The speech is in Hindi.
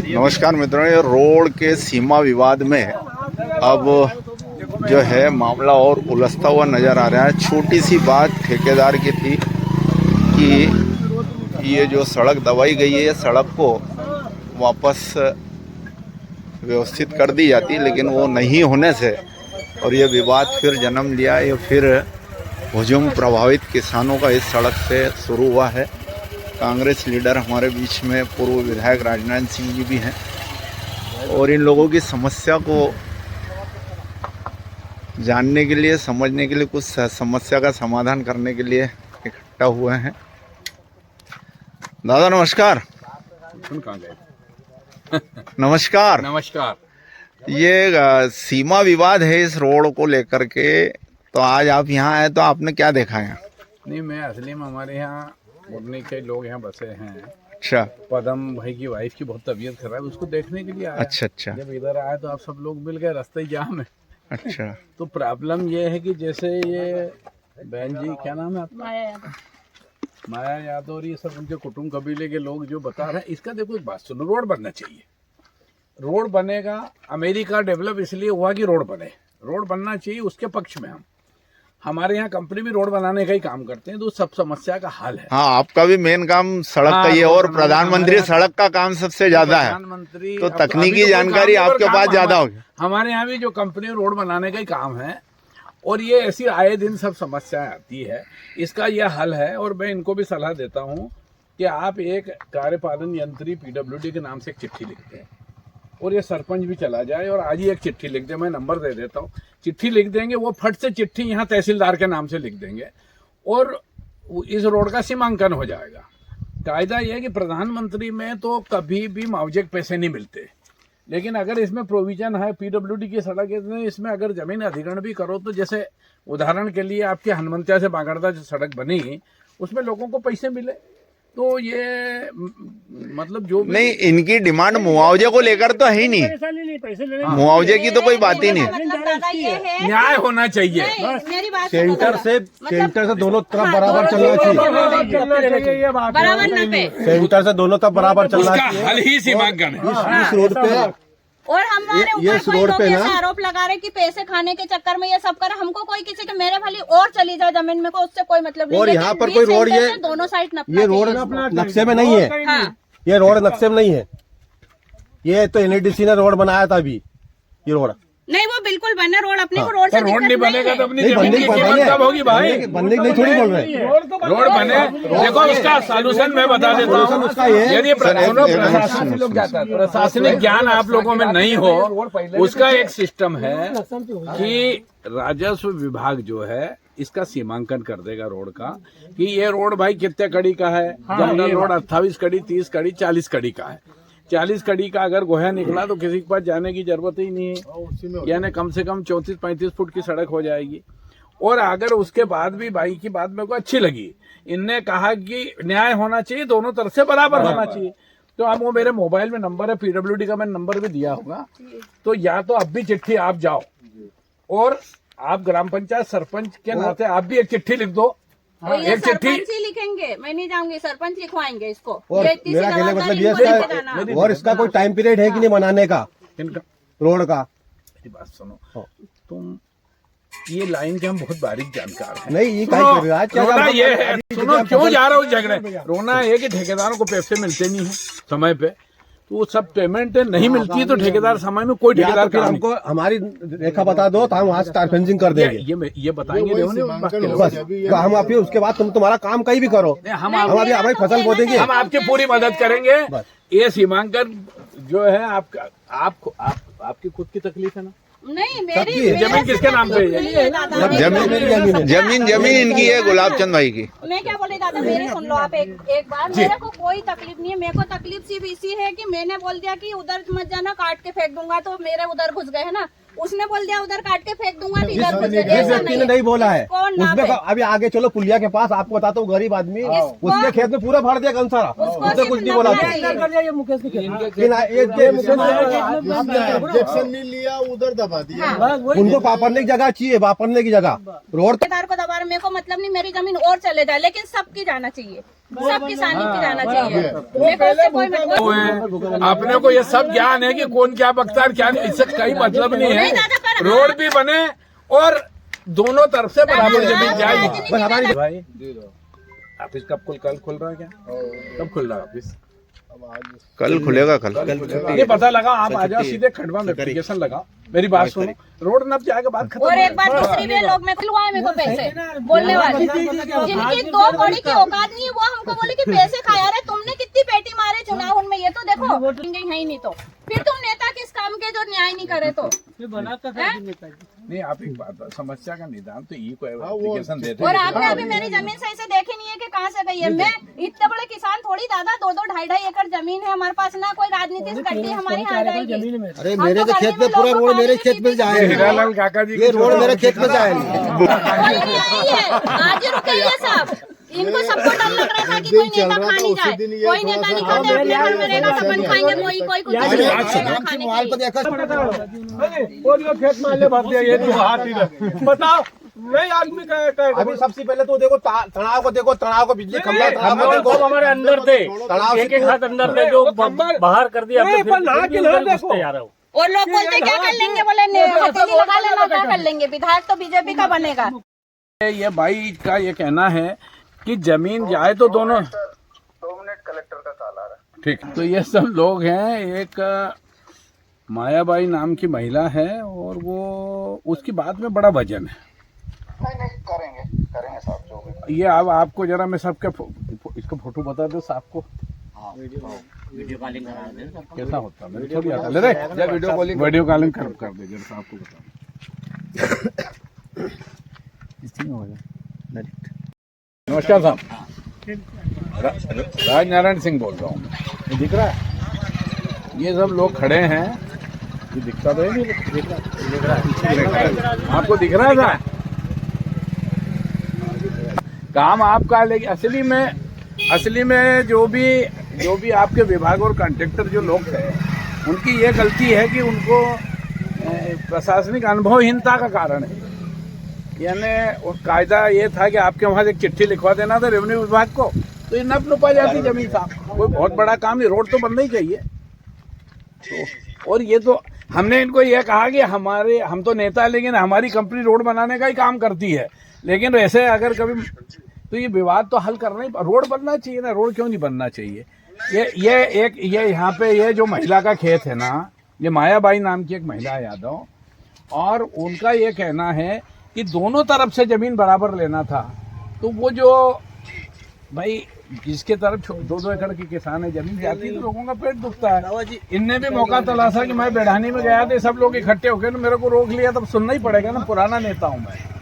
नमस्कार मित्रों, ये रोड के सीमा विवाद में अब जो है मामला और उलझता हुआ नज़र आ रहा है। छोटी सी बात ठेकेदार की थी कि ये जो सड़क दबाई गई है, सड़क को वापस व्यवस्थित कर दी जाती, लेकिन वो नहीं होने से और ये विवाद फिर जन्म लिया। ये फिर हुजूम प्रभावित किसानों का इस सड़क से शुरू हुआ है। कांग्रेस लीडर हमारे बीच में पूर्व विधायक राजनाथ सिंह जी भी हैं और इन लोगों की समस्या को जानने के लिए, समझने के लिए, कुछ समस्या का समाधान करने के लिए इकट्ठा हुए हैं। दादा नमस्कार। नमस्कार। नमस्कार। ये सीमा विवाद है इस रोड को लेकर के, तो आज आप यहाँ आए तो आपने क्या देखा है? नहीं, मैं असली में हमारे यहाँ मुरनी के लोग यहाँ बसे हैं। अच्छा। पदम भाई की वाइफ की बहुत तबीयत खराब है, उसको देखने के लिए आया। अच्छा अच्छा। जब इधर आए तो आप सब लोग मिल गए, रास्ते जाम है। अच्छा। तो प्रॉब्लम ये है कि जैसे ये बहन जी, क्या नाम है आपका? माया यादव और ये सब उनके कुटुंब कबीले के लोग जो बता रहे हैं, इसका देखो एक बात सुनो, रोड बनना चाहिए। रोड बनेगा, अमेरिका डेवलप इसलिए हुआ कि रोड बने, रोड बनना चाहिए, उसके पक्ष में हम। हमारे यहाँ कंपनी भी रोड बनाने का ही काम करते हैं, तो सब समस्या का हल है। हाँ, आपका भी मेन काम सड़क का ही है और प्रधानमंत्री सड़क का काम सबसे ज्यादा है, प्रधानमंत्री तो तकनीकी जानकारी आपके पास ज्यादा होगी। हमारे यहाँ भी जो कंपनी रोड बनाने का ही काम है और ये ऐसी आए दिन सब समस्याएं आती है, इसका यह हल है। और मैं इनको भी सलाह देता हूँ कि आप एक कार्यपालन यंत्री PWD के नाम से एक चिट्ठी लिखते हैं और ये सरपंच भी चला जाए और आज ही एक चिट्ठी लिख दे, मैं नंबर दे देता हूँ, चिट्ठी लिख देंगे, वो फट से चिट्ठी यहाँ तहसीलदार के नाम से लिख देंगे और इस रोड का सीमांकन हो जाएगा। कायदा यह है कि प्रधानमंत्री में तो कभी भी मुआवजे के पैसे नहीं मिलते, लेकिन अगर इसमें प्रोविजन है PWD की सड़क है, इसमें अगर जमीन अधिग्रहण भी करो तो जैसे उदाहरण के लिए आपके हनुमंतिया से बागड़दा जो सड़क बनी, उसमें लोगों को पैसे मिले, तो ये मतलब जो नहीं, इनकी डिमांड मुआवजे को लेकर तो है ही नहीं, मुआवजे की तो कोई बात ही नहीं। न्याय होना चाहिए। सेंटर से दोनों तरफ बराबर चलना चाहिए, सेंटर से दोनों तरफ बराबर चलना चाहिए। हल ही सीमांकन है इस रोड पे। और हमारे ऊपर कोई लोग ऐसे आरोप लगा रहे कि पैसे खाने के चक्कर में ये सब कर, हमको कोई किसी के मेरे भली और चली जाए जमीन में को, उससे कोई मतलब नहीं। और यहाँ पर कोई रोड, ये दोनों साइड ये रोड नक्शे में नहीं है। हाँ। ये रोड नक्शे में नहीं है, ये तो NADC ने रोड बनाया था। अभी ये रोड नहीं, वो बिल्कुल बने रोड, अपने को रोड से रोड नहीं बनेगा तो अपनी जमीन की कीमत कब होगी भाई? बनने की नहीं थोड़ी बोल रहे हैं, रोड बने। देखो उसका सॉल्यूशन मैं बता देता हूँ। यदि प्रशासनिक ज्ञान आप लोगों में नहीं हो, उसका एक सिस्टम है कि राजस्व विभाग जो है इसका सीमांकन कर देगा रोड का, कि ये रोड भाई कितने कड़ी का है। जनरल रोड 28 कड़ी, 30 कड़ी, 40 कड़ी का है। 40 कड़ी का अगर गोया निकला तो किसी के पास जाने की जरूरत ही नहीं है, यानी कम से कम 34-35 फुट की सड़क हो जाएगी। और अगर उसके बाद भी भाई की बात मेरे को अच्छी लगी, इनने कहा कि न्याय होना चाहिए, दोनों तरफ से बराबर होना चाहिए। तो अब वो मेरे मोबाइल में नंबर है, PWD का मैंने नंबर भी दिया होगा, तो या तो अब भी चिट्ठी आप जाओ और आप ग्राम पंचायत सरपंच के नाते आप भी एक चिट्ठी लिख दो। एक चिट्ठी लिखेंगे, मैं नहीं जाऊंगी, सरपंच लिखवाएंगे इसको। और मेरा कहने का मतलब ये, और इसका कोई टाइम पीरियड है कि नहीं बनाने का रोड का? बात सुनो, तुम ये लाइन के हम बहुत बारीक जानकार हैं। नहीं, ये रोना ये है, सुनो क्यों जा रहा हूँ झगड़े। रोना है कि ठेकेदारों को पैसे मिलते नहीं है समय पे, तो वो सब पेमेंट नहीं मिलती है, तो ठेकेदार समय में कोई ठेकेदार फिर हमको हमारी रेखा बता दो तो हम वहाँ से तार फेंसिंग कर देंगे। ये बताएंगे बस, तो हम आप उसके बाद तुम्हारा काम कहीं भी करो, हम अभी हमारी फसल बो देंगे, हम आपकी पूरी मदद करेंगे। ये सीमांकन जो है आपकी खुद की तकलीफ है ना? नहीं, मेरी जमीन किसके नाम पे है? जमीन इनकी है, गुलाब चंद भाई की। मैं क्या बोले दादा, मेरी सुन लो आप एक बार। मेरे को कोई तकलीफ नहीं है, मेरे को तकलीफ सिर्फ इसी है कि मैंने बोल दिया कि उधर मत जाना, काट के फेंक दूंगा, तो मेरे उधर घुस गए है ना। उसने बोल दिया उधर काट के फेंक दूंगा तो इधर कुछ जिस ऐसा व्यक्ति ने नहीं नहीं बोला है कौन ना उसमें पे? अभी आगे चलो पुलिया के पास, आपको बताता हूँ गरीब आदमी उसके खेत में पूरा भर दिया कंसारा, उसको उसने कुछ नहीं बोला था। इंजेक्शन नहीं लिया, उधर दबा दिया। उनको वापरने की जगह चाहिए, वापरने की जगह रोड ठेकेदार को दबा रहे, मेरे को मतलब नहीं, मेरी जमीन और चले जाए, लेकिन सबकी जाना चाहिए, सब किसानी की जाना चाहिए। मेरे को इससे कोई मतलब अपने को ये सब ज्ञान है कि कौन क्या बकता है क्या नहीं, इससे कहीं मतलब नहीं है। रोड भी बने और दोनों तरफ से बराबर जमीन जाएगी। बस हमारी भाई ऑफिस कब कल खुल रहा है क्या? कब खुल रहा है ऑफिस? कल खुलेगा कल। ये पता लगा, आप आ जाओ सीधे खंडवा में एप्लीकेशन लगाओ, मेरी बात सुनो, रोड नप जाएगा, बात खत्म। और एक बार दूसरी भी लोग में खुलवाए मेरे को पैसे बोलने वाले, जिनकी 2 कौड़ी की औकात नहीं है वो हमको बोले कि पैसे खाया रहे, तुमने कितनी पेटी मारे चुनाव में, ये तो देखो है ही नहीं, तो फिर तुम नेता किस काम के जो न्याय नहीं करे तो नहीं। आप एक बात, समस्या का निदान तो ई को एप्लीकेशन देते और आपने अभी मेरी जमीन सही से देखी नहीं है कि कहाँ से गई है। मैं इतने बड़े किसान थोड़ी, दादा 2-2, 2.5 एकड़ जमीन है हमारे पास, ना कोई राजनीति से गड्डी हमारी आ जाएगी। अरे मेरे तो खेत में पूरा रोड मेरे खेत में जाए, हीरालाल काका जी ये रोड मेरे खेत में जाए। आज ही रुके ये सब, इनको सबको डर लग रहा था कि कोई नेता खा नहीं जाए, कोई नेता नहीं खाते, अपने घर में रहेगा तो अपन खाएंगे, कोई कुछ खाने की। बताओ नहीं आदमी अभी सबसे पहले तो देखो तनाव को बिजली खंभा देखो, हमारे अंदर थे, तनाव एक हाथ अंदर थे जो बाहर कर दिया। और लोग बोलते क्या कर लेंगे, बोले हथेली लगा लेना, क्या कर लेंगे, विधायक तो बीजेपी का बनेगा। ये भाई का ये कहना है कि जमीन जाए तो दोनों। 2 मिनट कलेक्टर का कॉल आ रहा है। ठीक, तो ये सब लोग हैं, एक मायाबाई नाम की महिला है और वो उसकी बात में बड़ा वजन है। नहीं करेंगे साहब जो भी। ये अब आपको जरा मैं सबके इसका फोटो बता दो साहब को, वीडियो कॉलिंग करा दें। कैसा होता है, मेरे थोड़ी आता ले रे, वीडियो कॉलिंग कर दे जरा साहब को बता। नमस्कार साहब, राजनारायण सिंह बोल रहा हूँ। दिख रहा है ये सब लोग खड़े हैं, ये दिखता तो है नहीं, दिख रहा है आपको, दिख रहा है साहब काम आपका। लेकिन असली में जो भी आपके विभाग और कॉन्ट्रैक्टर जो लोग हैं, उनकी ये गलती है कि उनको प्रशासनिक अनुभवहीनता का कारण है। यानी कायदा ये था कि आपके वहाँ से एक चिट्ठी लिखवा देना था रेवेन्यू विभाग को, तो ये नप नुपा जाती जमीन साहब। कोई बहुत बड़ा काम नहीं, रोड तो बनना ही चाहिए। तो और ये तो हमने इनको ये कहा कि हम तो नेता है, लेकिन हमारी कंपनी रोड बनाने का ही काम करती है, लेकिन ऐसे अगर कभी तो ये विवाद तो हल करना ही, रोड बनना चाहिए ना, रोड क्यों नहीं बनना चाहिए। ये यहाँ पे ये जो महिला का खेत है ना, ये मायाबाई नाम की एक महिला है यादव, और उनका ये कहना है कि दोनों तरफ से जमीन बराबर लेना था। तो वो जो भाई जिसके तरफ 2-2 एकड़ की किसान है जमीन जाती है तो लोगों का पेट दुखता है। इनने भी मौका तलाशा कि मैं बेढ़ानी में गया था, सब लोग इकट्ठे हो गए, मेरे को रोक लिया, तब सुनना ही पड़ेगा ना, पुराना नेता हूँ मैं।